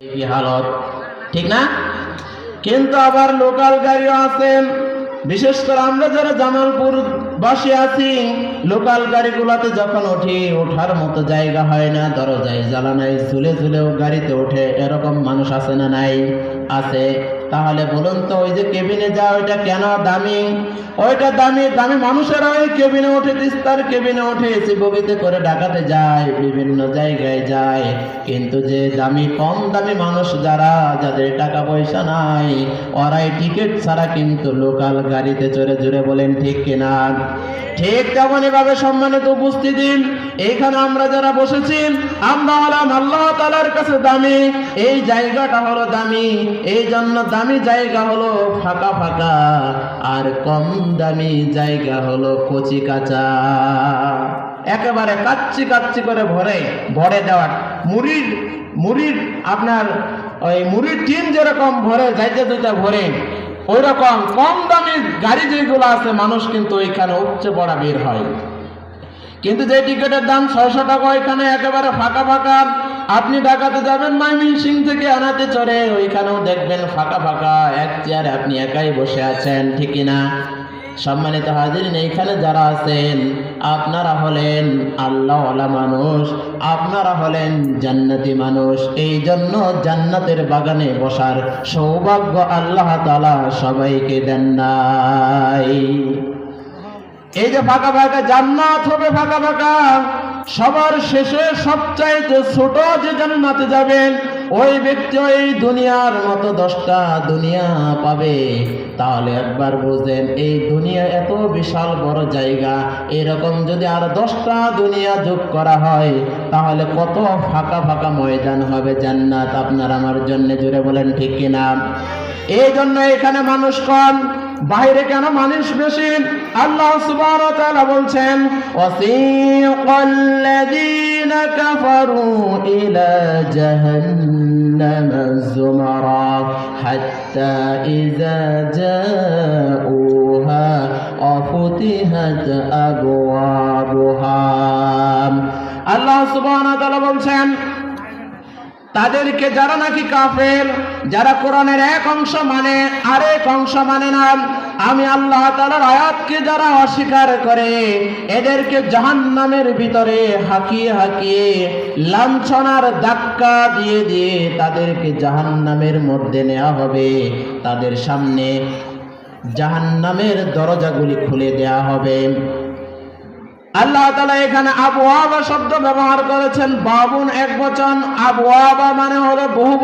এই হালত ঠিক না? কিন্তু আবার লোকাল গাড়িও আছেন, বিশেষ করে আমরা যারা জামালপুর বাসে আছি, লোকাল গাড়িগুলোতে যখন উঠি, ওঠার মতো জায়গা হয় না, দরজায় জ্বালানায় ঝুলে ঝুলেও গাড়িতে ওঠে, এরকম মানুষ আছে না নাই? আছে। তাহলে বলুন তো, ওই যে কেবিনে যায় ওইটা কেন দামি? ওইটা দামি দামি মানুষেরা ওই কেবিনে ওঠে, তিস্তার কেবিনে ওঠে, এসি বগিতে করে ঢাকাতে যায়, বিভিন্ন জায়গায় যায়। কিন্তু যে দামি কম দামি মানুষ যারা, যাদের টাকা পয়সা নাই, ওরাই টিকিট ছাড়া কিন্তু লোকাল গাড়িতে চড়ে জুড়ে, বলেন ঠিক কিনা? ঠিক তেমনই ভাবে সম্মানিত উপস্থিতি, এইখানে আমরা যারা বসেছি, আমরা হলাম আল্লাহ তাআলার কাছে দামি। এই জায়গাটা হলো দামি, এই জন্য দামি জায়গা হলো ফাঁকা ফাঁকা, আর কম দামি জায়গা হলো কচি কাঁচা, একেবারে কাচ্চি কাচ্চি করে ভরে দেওয়া। মুড়ির আপনার ওই মুড়ির টিন যেরকম ভরে যাইতে যাইতে ভরে, ওই রকম কম দামি গাড়ি যেগুলো আছে, মানুষ কিন্তু ওইখানে উপচে পড়া বের হয়। কিন্তু যে টিকিটের দাম 600 টাকা, ওইখানে একেবারে ফাঁকা ফাঁকা। আপনি ঢাকাতে যাবেন ময়মনসিংহ থেকে আনাতে চড়ে, ওইখানেও দেখবেন ফাঁকা ফাঁকা, এক চেয়ারে আপনি একাই বসে আছেন, ঠিক না? সম্মানিত হাজিরিন, এইখানে যারা আছেন, আপনারা হলেন আল্লাহওয়ালা মানুষ, আপনারা হলেন জান্নাতি মানুষ। এই জন্য জান্নাতের বাগানে বসার সৌভাগ্য আল্লাহ তাআলা সবাইকে দেন নাই। এই যে ফাঁকা ফাঁকা জান্নাত হবে, ফাঁকা ফাঁকা, সবার শেষে সবচাইতে ছোট যে জান্নাতে যাবেন, ওই ব্যক্তি ওই দুনিয়ার মতো 10টা দুনিয়া পাবে। তাহলে একবার বুঝেন, এই দুনিয়া এত বিশাল বড় জায়গা, এরকম যদি আর 10টা দুনিয়া যোগ করা হয়, তাহলে কত ফাঁকা ফাঁকা ময়দান হবে জান্নাত আপনার আমার জন্য, জুড়ে বলেন ঠিক কিনা? এই জন্য এখানে মানুষ কম, বাইরে কেন মানুষ বেশি? আল্লাহ সুবহানাহু ওয়া তাআলা বলছেন, ওয়াসিকাল্লাযীনা কাফারু ইলা জাহান্নামা যুমারা হাত্তা ইযা জাউহা ওয়াফতিহাত আবওয়াবুহা। আল্লাহ সুবহানাহু ওয়া তাআলা বলছেন, তাদেরকে যারা নাকি কাফের, যারা কোরআনের এক অংশ মানে আরেক অংশ মানে না, আমি আল্লাহ তাআলার আয়াতকে যারা অস্বীকার করে, এদেরকে জাহান্নামের ভিতরে হাঁকিয়ে হাঁকিয়ে, লাঞ্ছনার ধাক্কা দিয়ে দিয়ে তাদেরকে জাহান্নামের মধ্যে নেওয়া হবে। তাদের সামনে জাহান্নামের দরজাগুলি খুলে দেওয়া হবে। আল্লাহ তাআলা এখানে আবওয়াবা শব্দ ব্যবহার করেছেন, বাবুন একবচন, আবওয়াবা মানে হলো বহু